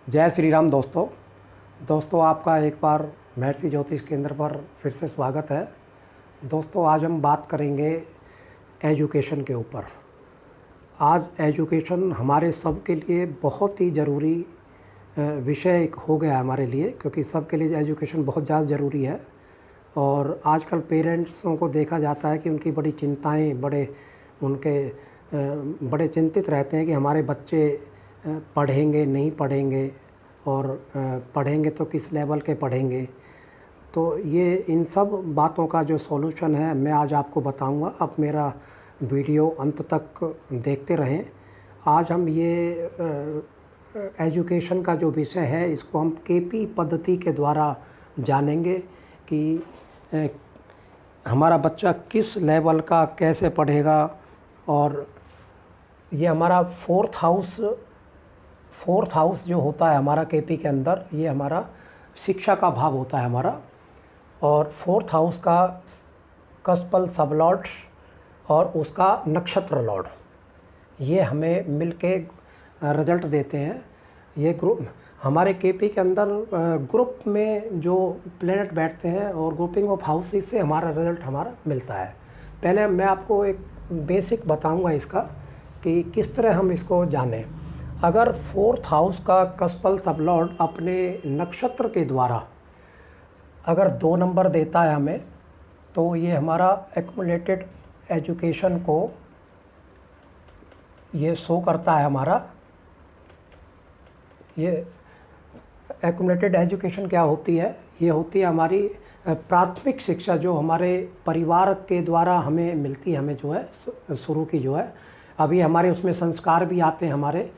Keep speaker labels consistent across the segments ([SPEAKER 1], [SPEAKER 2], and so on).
[SPEAKER 1] जय श्री राम दोस्तों आपका एक बार महर्षि ज्योतिष केंद्र पर फिर से स्वागत है। दोस्तों आज हम बात करेंगे एजुकेशन के ऊपर। आज एजुकेशन हमारे सब के लिए बहुत ही ज़रूरी विषय हो गया है हमारे लिए, क्योंकि सब के लिए एजुकेशन बहुत ज़्यादा ज़रूरी है। और आजकल पेरेंट्सों को देखा जाता है कि उनकी बड़ी चिंताएं, बड़े चिंतित रहते हैं कि हमारे बच्चे पढ़ेंगे नहीं पढ़ेंगे, और पढ़ेंगे तो किस लेवल के पढ़ेंगे। तो ये इन सब बातों का जो सॉल्यूशन है मैं आज आपको बताऊंगा। आप मेरा वीडियो अंत तक देखते रहें। आज हम ये एजुकेशन का जो विषय है इसको हम केपी पद्धति के द्वारा जानेंगे कि हमारा बच्चा किस लेवल का कैसे पढ़ेगा। और ये हमारा फोर्थ हाउस जो होता है हमारा केपी के अंदर, ये हमारा शिक्षा का भाव होता है हमारा। और फोर्थ हाउस का कस्पल सब लॉर्ड और उसका नक्षत्र लॉर्ड, ये हमें मिलके रिजल्ट देते हैं। ये ग्रुप हमारे केपी के अंदर ग्रुप में जो प्लेनेट बैठते हैं और ग्रुपिंग ऑफ हाउसेस से हमारा रिजल्ट हमारा मिलता है। पहले मैं आपको एक बेसिक बताऊंगा इसका कि किस तरह हम इसको जानें। अगर फोर्थ हाउस का कस्पल सब लॉर्ड अपने नक्षत्र के द्वारा अगर 2 नंबर देता है हमें, तो ये हमारा एक्युमुलेटेड एजुकेशन को ये शो करता है। हमारा ये एक्युमुलेटेड एजुकेशन क्या होती है? ये होती है हमारी प्राथमिक शिक्षा जो हमारे परिवार के द्वारा हमें मिलती है, हमें जो है शुरू की जो है। अभी हमारे उसमें संस्कार भी आते हैं हमारे।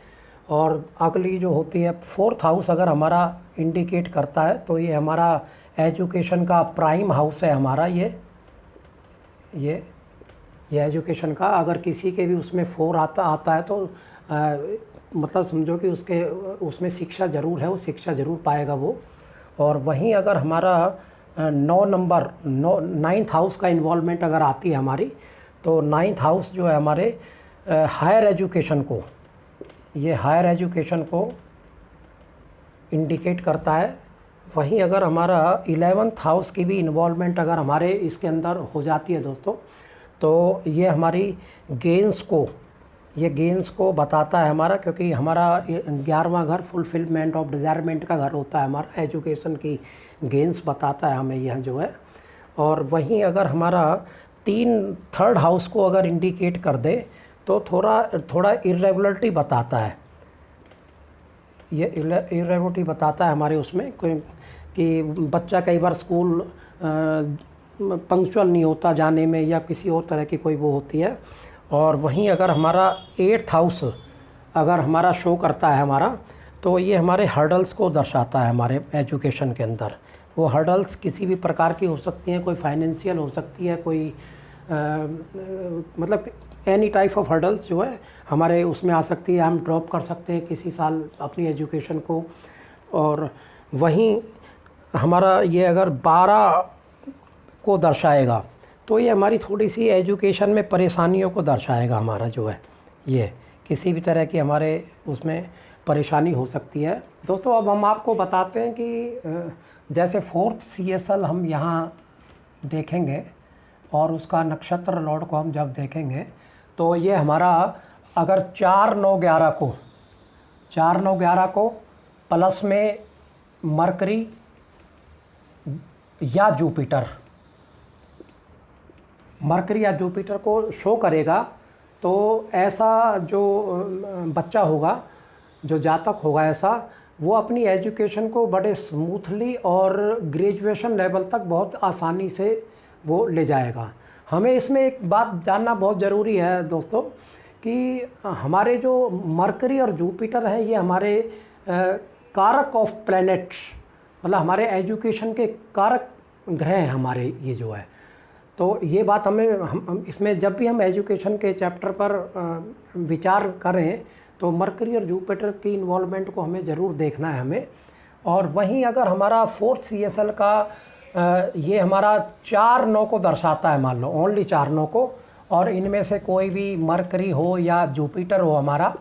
[SPEAKER 1] और अगली जो होती है फोर्थ हाउस अगर हमारा इंडिकेट करता है, तो ये हमारा एजुकेशन का प्राइम हाउस है हमारा। ये एजुकेशन का अगर किसी के भी उसमें 4 आता है तो मतलब समझो कि उसमें शिक्षा ज़रूर है, वो शिक्षा ज़रूर पाएगा वो। और वहीं अगर हमारा 9 नंबर 9th हाउस का इन्वॉल्वमेंट अगर आती है हमारी, तो 9th हाउस जो है हमारे हायर एजुकेशन को, ये हायर एजुकेशन को इंडिकेट करता है। वहीं अगर हमारा 11th हाउस की भी इन्वॉल्वमेंट अगर हमारे इसके अंदर हो जाती है दोस्तों, तो ये हमारी गेंस को बताता है हमारा, क्योंकि हमारा 11वां घर फुलफिलमेंट ऑफ डिज़ायरमेंट का घर होता है हमारा। एजुकेशन की गेंस बताता है हमें यह जो है। और वहीं अगर हमारा 3rd हाउस को अगर इंडिकेट कर दे, तो थोड़ा इर्रेगुलरिटी बताता है। ये इर्रेगुलरिटी बताता है हमारे उसमें कि बच्चा कई बार स्कूल पंक्चुअल नहीं होता जाने में, या किसी और तरह की कोई वो होती है। और वहीं अगर हमारा 8th हाउस अगर हमारा शो करता है हमारा, तो ये हमारे हर्डल्स को दर्शाता है हमारे एजुकेशन के अंदर। वो हर्डल्स किसी भी प्रकार की हो सकती हैं, कोई फाइनेंशियल हो सकती है, कोई मतलब एनी टाइप ऑफ हर्डल्स जो है हमारे उसमें आ सकती है। हम ड्रॉप कर सकते हैं किसी साल अपनी एजुकेशन को। और वहीं हमारा ये अगर 12 को दर्शाएगा, तो ये हमारी थोड़ी सी एजुकेशन में परेशानियों को दर्शाएगा हमारा जो है। ये किसी भी तरह की हमारे उसमें परेशानी हो सकती है। दोस्तों अब हम आपको बताते हैं कि जैसे 4th CSL हम यहाँ देखेंगे और उसका नक्षत्र लॉर्ड को हम जब देखेंगे, तो ये हमारा अगर 4, 9, 11 को प्लस में मरकरी या जुपिटर को शो करेगा, तो ऐसा जो बच्चा होगा, जो जातक होगा ऐसा, वो अपनी एजुकेशन को बड़े स्मूथली और ग्रेजुएशन लेवल तक बहुत आसानी से वो ले जाएगा। हमें इसमें एक बात जानना बहुत ज़रूरी है दोस्तों कि हमारे जो मरकरी और जुपिटर हैं, ये हमारे कारक ऑफ प्लैनेट्स, मतलब हमारे एजुकेशन के कारक ग्रह हैं हमारे ये जो है। तो ये बात हम इसमें जब भी हम एजुकेशन के चैप्टर पर विचार करें, तो मरकरी और जुपिटर की इन्वॉल्वमेंट को हमें ज़रूर देखना है हमें। और वहीं अगर हमारा 4th CSL का ये हमारा 4, 9 को दर्शाता है, मान लो ओनली 4, 9 को, और इनमें से कोई भी मरकरी हो या जुपिटर हो हमारा,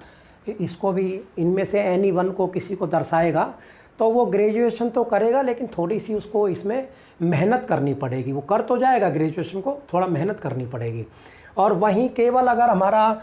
[SPEAKER 1] इसको भी इनमें से एनी वन को किसी को दर्शाएगा तो वो ग्रेजुएशन तो करेगा, लेकिन थोड़ी सी उसको इसमें मेहनत करनी पड़ेगी। वो कर तो जाएगा ग्रेजुएशन को, थोड़ा मेहनत करनी पड़ेगी। और वहीं केवल अगर हमारा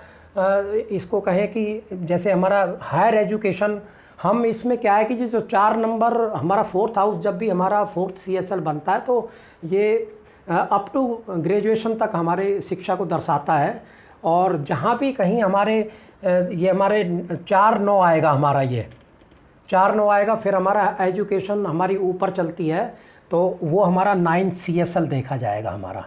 [SPEAKER 1] इसको कहें कि जैसे हमारा हायर एजुकेशन, हम इसमें क्या है कि जो 4 नंबर हमारा 4th हाउस, जब भी हमारा 4th CSL बनता है तो ये अप टू ग्रेजुएशन तक हमारे शिक्षा को दर्शाता है। और जहाँ भी कहीं हमारे ये हमारे 4-9 आएगा, हमारा ये 4-9 आएगा, फिर हमारा एजुकेशन हमारी ऊपर चलती है तो वो हमारा 9 CSL देखा जाएगा, हमारा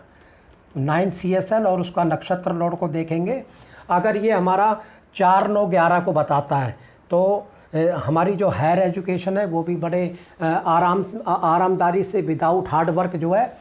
[SPEAKER 1] 9 CSL। और उसका नक्षत्र लॉर्ड को देखेंगे, अगर ये हमारा 4-9-11 को बताता है तो हमारी जो हायर एजुकेशन है वो भी बड़े आरामदारी से, विदाउट हार्ड वर्क जो है,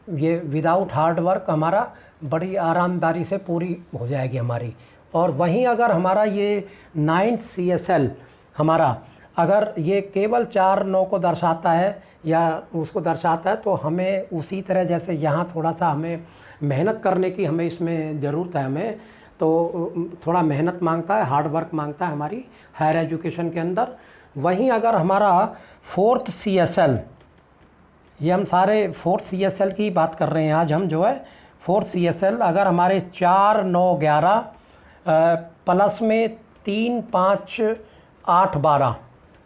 [SPEAKER 1] ये विदाउट हार्ड वर्क हमारा बड़ी आरामदारी से पूरी हो जाएगी हमारी। और वहीं अगर हमारा ये 9th CSL हमारा अगर ये केवल 4-9 को दर्शाता है या उसको दर्शाता है तो हमें उसी तरह, जैसे यहाँ थोड़ा सा हमें मेहनत करने की हमें इसमें ज़रूरत है, हमें तो थोड़ा मेहनत मांगता है, हार्ड वर्क मांगता है हमारी हायर एजुकेशन के अंदर। वहीं अगर हमारा 4th CSL, ये हम सारे 4th CSL की बात कर रहे हैं आज हम, जो है 4th CSL अगर हमारे 4-9-11 प्लस में 3-5-8-12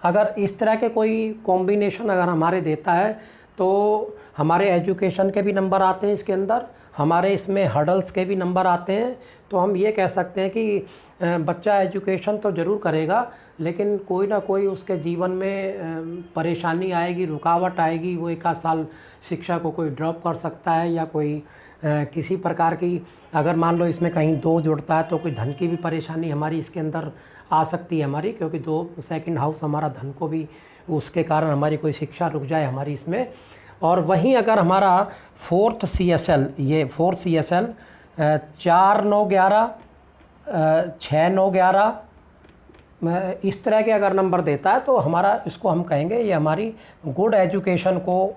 [SPEAKER 1] अगर इस तरह के कोई कॉम्बिनेशन अगर हमारे देता है तो हमारे एजुकेशन के भी नंबर आते हैं इसके अंदर, हमारे इसमें हर्डल्स के भी नंबर आते हैं। तो हम ये कह सकते हैं कि बच्चा एजुकेशन तो ज़रूर करेगा, लेकिन कोई ना कोई उसके जीवन में परेशानी आएगी, रुकावट आएगी। वो 1 आध साल शिक्षा को कोई ड्रॉप कर सकता है, या कोई किसी प्रकार की, अगर मान लो इसमें कहीं 2 जुड़ता है तो कोई धन की भी परेशानी हमारी इसके अंदर आ सकती है हमारी, क्योंकि 2 2nd हाउस हमारा धन को भी, उसके कारण हमारी कोई शिक्षा रुक जाए हमारी इसमें। और वहीं अगर हमारा 4th CSL, ये 4th CSL 4-9-11 6-9-11 इस तरह के अगर नंबर देता है तो हमारा, इसको हम कहेंगे ये हमारी गुड एजुकेशन को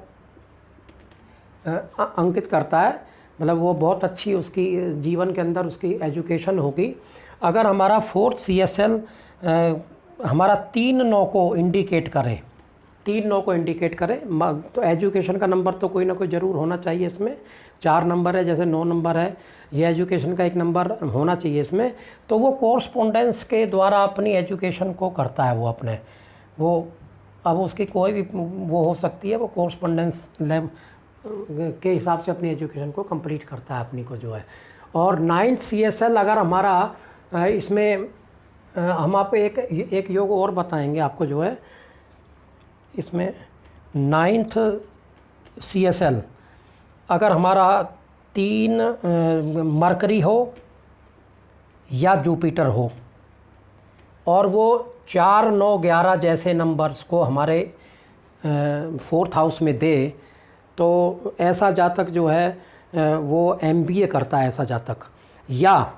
[SPEAKER 1] अंकित करता है। मतलब वो बहुत अच्छी उसकी जीवन के अंदर उसकी एजुकेशन होगी। अगर हमारा 4th CSL हमारा 3-9 को इंडिकेट करे, 3-9 को इंडिकेट करे, तो एजुकेशन का नंबर तो कोई ना कोई ज़रूर होना चाहिए इसमें। 4 नंबर है, जैसे 9 नंबर है, ये एजुकेशन का एक नंबर होना चाहिए इसमें। तो वो कोर्सपोंडेंस के द्वारा अपनी एजुकेशन को करता है, वो अपने वो, अब उसकी कोई भी वो हो सकती है, वो कोर्सपोंडेंस के हिसाब से अपनी एजुकेशन को कंप्लीट करता है अपनी को जो है। और 9th CSL अगर हमारा इसमें हम आपको एक योग और बताएंगे आपको जो है इसमें 9th CSL अगर हमारा 3 मरकरी हो या जुपिटर हो और वो 4-9-11 जैसे नंबर्स को हमारे 4th हाउस में दे, तो ऐसा जातक जो है वो MBA करता है, ऐसा जातक। या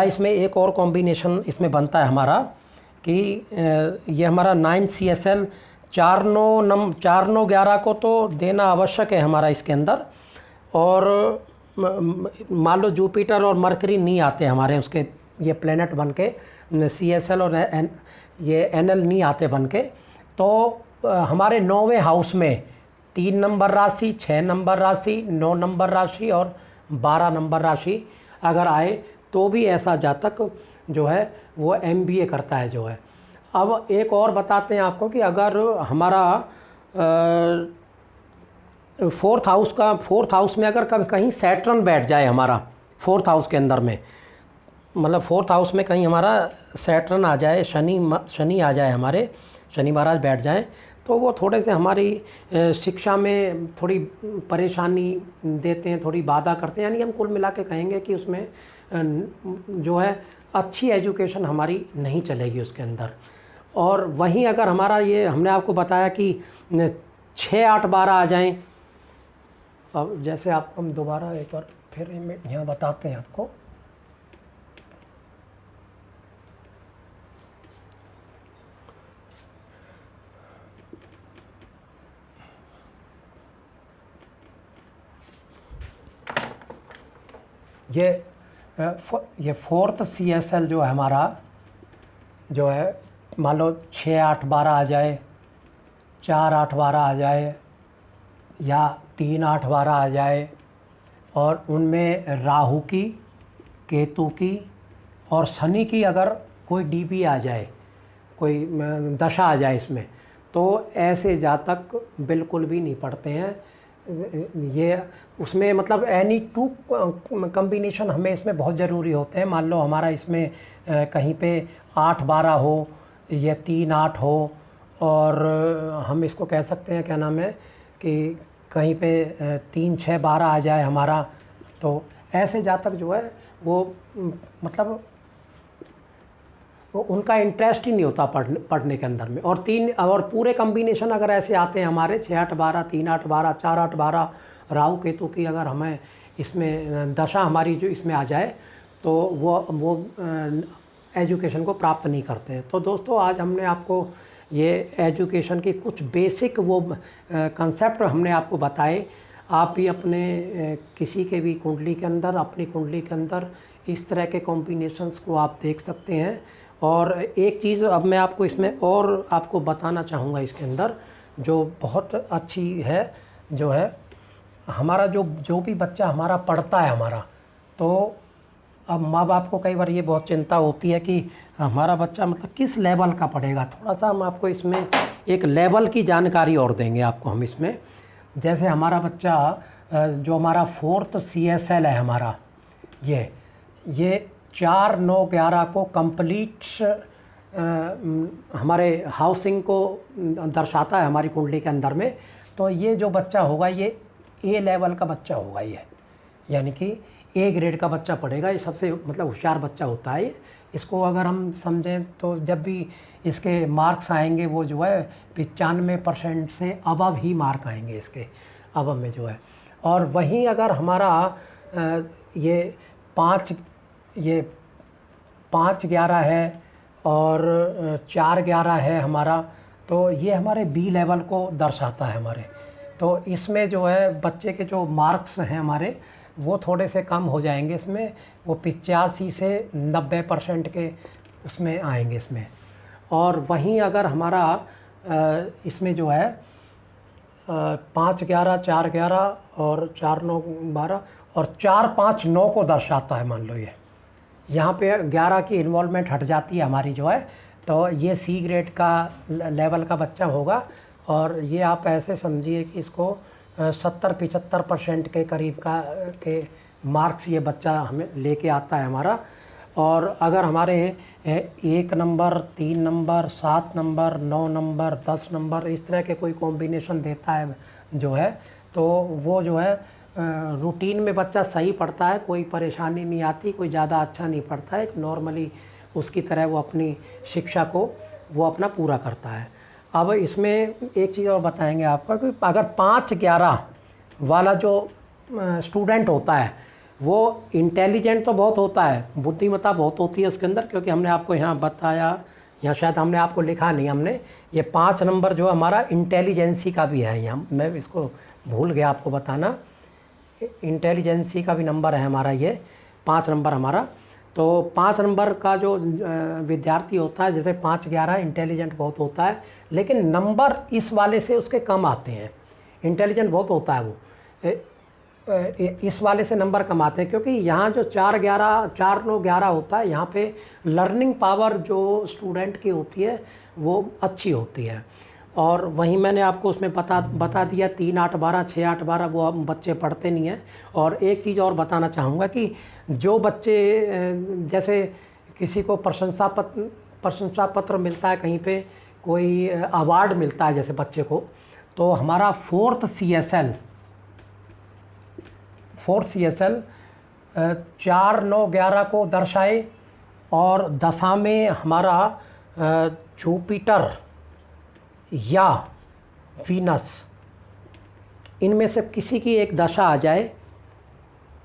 [SPEAKER 1] इसमें एक और कॉम्बिनेशन इसमें बनता है हमारा कि ये हमारा 9th CSL 4-9-11 को तो देना आवश्यक है हमारा इसके अंदर। और मान लो जुपिटर और मरकरी नहीं आते हमारे उसके, ये प्लेनेट बन के CSL और ये NL नहीं आते बन के, तो हमारे 9वें हाउस में 3 नंबर राशि, 6 नंबर राशि, 9 नंबर राशि और 12 नंबर राशि अगर आए तो भी ऐसा जातक जो है वो MBA करता है जो है। अब एक और बताते हैं आपको कि अगर हमारा 4th हाउस में अगर कहीं सैटर्न बैठ जाए हमारा 4th हाउस के अंदर में, मतलब 4th हाउस में कहीं हमारा सैटर्न आ जाए, शनि आ जाए, हमारे शनि महाराज बैठ जाएं, तो वो थोड़े से हमारी शिक्षा में थोड़ी परेशानी देते हैं, थोड़ी बाधा करते हैं। यानी हम कुल मिला के कहेंगे कि उसमें जो है अच्छी एजुकेशन हमारी नहीं चलेगी उसके अंदर। और वहीं अगर हमारा ये हमने आपको बताया कि 6-8-12 आ जाएं, अब जैसे आप हम दोबारा एक बार फिर यहाँ बताते हैं आपको। ये 4th CSL जो है हमारा, जो है मान लो 6 8 12 आ जाए, 4 8 12 आ जाए, या 3 8 12 आ जाए, और उनमें राहु की, केतु की और शनि की अगर कोई डीबी आ जाए, कोई दशा आ जाए इसमें, तो ऐसे जातक बिल्कुल भी नहीं पढ़ते हैं। ये उसमें मतलब एनी टू कम्बिनेशन हमें इसमें बहुत ज़रूरी होते हैं। मान लो हमारा इसमें कहीं पे 8 12 हो या 3 8 हो, और हम इसको कह सकते हैं क्या नाम है कि कहीं पे 3 6 12 आ जाए हमारा, तो ऐसे जातक जो है वो मतलब वो उनका इंटरेस्ट ही नहीं होता पढ़ने के अंदर में। और पूरे कम्बिनेशन अगर ऐसे आते हैं हमारे 6 8 12 3 8 12 4 8 12 राहु केतु की अगर हमें इसमें दशा हमारी जो इसमें आ जाए, तो वो एजुकेशन को प्राप्त नहीं करते हैं। तो दोस्तों, आज हमने आपको ये एजुकेशन की कुछ बेसिक वो कंसेप्ट हमने आपको बताए। आप भी अपने किसी के भी कुंडली के अंदर, अपनी कुंडली के अंदर इस तरह के कॉम्बिनेशंस को आप देख सकते हैं। और एक चीज़ अब मैं आपको इसमें और आपको बताना चाहूँगा इसके अंदर, जो बहुत अच्छी है, जो है हमारा जो भी बच्चा हमारा पढ़ता है हमारा, तो अब माँ बाप को कई बार ये बहुत चिंता होती है कि हमारा बच्चा मतलब किस लेवल का पढ़ेगा। थोड़ा सा हम आपको इसमें एक लेवल की जानकारी और देंगे आपको हम इसमें। जैसे हमारा बच्चा जो हमारा 4th CSL है हमारा, ये 4 9 11 को कंप्लीट हमारे हाउसिंग को दर्शाता है हमारी कुंडली के अंदर में। तो ये जो बच्चा होगा ये A लेवल का बच्चा होगा, ये यानी कि A ग्रेड का बच्चा पढ़ेगा। ये सबसे मतलब होशियार बच्चा होता है। इसको अगर हम समझें तो जब भी इसके मार्क्स आएंगे वो जो है 95% से अबव ही मार्क आएंगे इसके, अबव में जो है। और वहीं अगर हमारा ये 5 11 है और 4 11 है हमारा, तो ये हमारे B लेवल को दर्शाता है हमारे। तो इसमें जो है बच्चे के जो मार्क्स हैं हमारे वो थोड़े से कम हो जाएंगे इसमें, वो 85 से 90% के उसमें आएंगे इसमें। और वहीं अगर हमारा इसमें जो है 5 11 4 11 और 4 9 12 और 4 5 9 को दर्शाता है। मान लो ये यहाँ पे 11 की इन्वॉल्वमेंट हट जाती है हमारी जो है, तो ये C ग्रेड का लेवल का बच्चा होगा। और ये आप ऐसे समझिए कि इसको 70-75% के करीब के मार्क्स ये बच्चा हमें लेके आता है हमारा। और अगर हमारे 1 number 3 number 7 number 9 number 10 number इस तरह के कोई कॉम्बिनेशन देता है जो है, तो वो जो है रूटीन में बच्चा सही पढ़ता है, कोई परेशानी नहीं आती, कोई ज़्यादा अच्छा नहीं पढ़ता है, नॉर्मली उसकी तरह वो अपनी शिक्षा को वो अपना पूरा करता है। अब इसमें एक चीज़ और बताएंगे आपको कि अगर 5 11 वाला जो स्टूडेंट होता है वो इंटेलिजेंट तो बहुत होता है, बुद्धिमत्ता बहुत होती है उसके अंदर, क्योंकि हमने आपको यहाँ बताया, यहाँ शायद हमने आपको लिखा नहीं, हमने ये 5 नंबर जो हमारा इंटेलिजेंसी का भी है, यहाँ मैं इसको भूल गया आपको बताना, इंटेलिजेंसी का भी नंबर है हमारा, ये 5 नंबर हमारा। तो 5 नंबर का जो विद्यार्थी होता है, जैसे 5 11 इंटेलिजेंट बहुत होता है, लेकिन नंबर इस वाले से उसके कम आते हैं। इंटेलिजेंट बहुत होता है वो, इस वाले से नंबर कम आते हैं, क्योंकि यहाँ जो 4 9 11 होता है, यहाँ पे लर्निंग पावर जो स्टूडेंट की होती है वो अच्छी होती है। और वहीं मैंने आपको उसमें बता दिया 3 8 12 6 8 12 वो अब बच्चे पढ़ते नहीं हैं। और एक चीज़ और बताना चाहूँगा कि जो बच्चे जैसे किसी को प्रशंसा पत्र मिलता है, कहीं पे कोई अवार्ड मिलता है जैसे बच्चे को, तो हमारा 4th CSL 4 9 11 को दर्शाए। और दशा में हमारा जुपिटर या वीनस, इनमें से किसी की एक दशा आ जाए,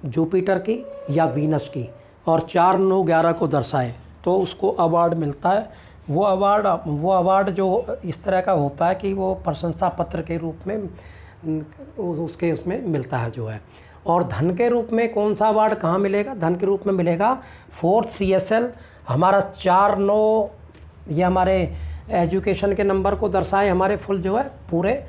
[SPEAKER 1] जुपिटर की या वीनस की, और 4 9 11 को दर्शाए, तो उसको अवार्ड मिलता है। वो अवार्ड जो इस तरह का होता है कि वो प्रशंसा पत्र के रूप में उसमें मिलता है जो है। और धन के रूप में कौन सा अवार्ड कहाँ मिलेगा? धन के रूप में मिलेगा 4th CSL हमारा 4 9 ये हमारे एजुकेशन के नंबर को दर्शाए हमारे फुल जो है पूरे।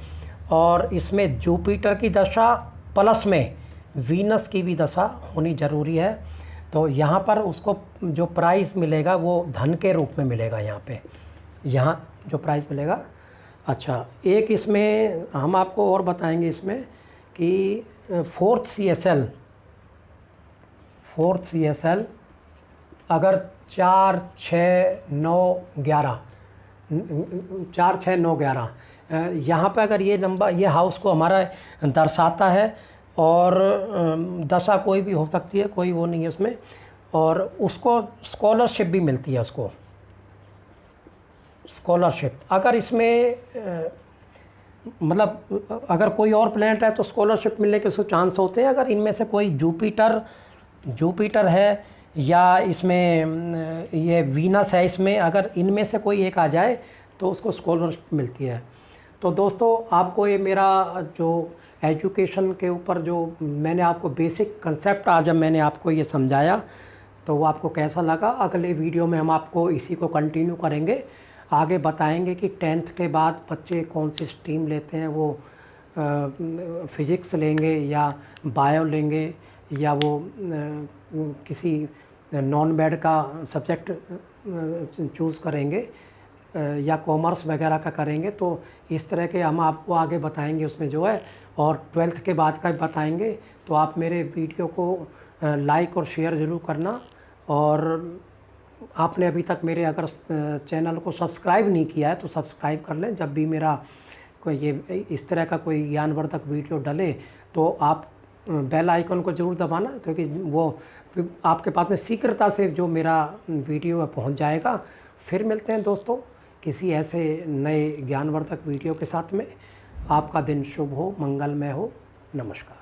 [SPEAKER 1] और इसमें जुपिटर की दशा प्लस में वीनस की भी दशा होनी ज़रूरी है। तो यहाँ पर उसको जो प्राइज़ मिलेगा वो धन के रूप में मिलेगा। यहाँ जो प्राइज़ मिलेगा। अच्छा, एक इसमें हम आपको और बताएंगे इसमें कि फोर्थ CSL अगर 4, 6, 9, 11 यहाँ पे अगर ये नंबर, ये हाउस को हमारा दर्शाता है और दशा कोई भी हो सकती है, कोई वो नहीं है उसमें। और उसको स्कॉलरशिप भी मिलती है, उसको स्कॉलरशिप। अगर इसमें मतलब अगर कोई और प्लैनेट है तो स्कॉलरशिप मिलने के उसको चांस होते हैं। अगर इनमें से कोई जुपिटर है या इसमें ये वीनस है, इसमें अगर इनमें से कोई एक आ जाए तो उसको स्कॉलरशिप मिलती है। तो दोस्तों, आपको ये मेरा जो एजुकेशन के ऊपर जो मैंने आपको बेसिक कंसेप्ट आज जब मैंने आपको ये समझाया तो वो आपको कैसा लगा। अगले वीडियो में हम आपको इसी को कंटिन्यू करेंगे, आगे बताएंगे कि 10th के बाद बच्चे कौन सी स्ट्रीम लेते हैं, वो फिज़िक्स लेंगे या बायो लेंगे या वो किसी नॉन मैड का सब्जेक्ट चूज़ करेंगे या कॉमर्स वगैरह का करेंगे। तो इस तरह के हम आपको आगे बताएंगे उसमें जो है, और 12th के बाद का भी बताएंगे। तो आप मेरे वीडियो को लाइक और शेयर ज़रूर करना। और आपने अभी तक मेरे अगर चैनल को सब्सक्राइब नहीं किया है तो सब्सक्राइब कर लें। जब भी मेरा कोई ये इस तरह का कोई ज्ञानवर्धक वीडियो डले तो आप बेल आइकन को ज़रूर दबाना, क्योंकि वो आपके पास में शीघ्रता से जो मेरा वीडियो है पहुंच जाएगा। फिर मिलते हैं दोस्तों किसी ऐसे नए ज्ञानवर्धक वीडियो के साथ में। आपका दिन शुभ हो, मंगलमय हो। नमस्कार।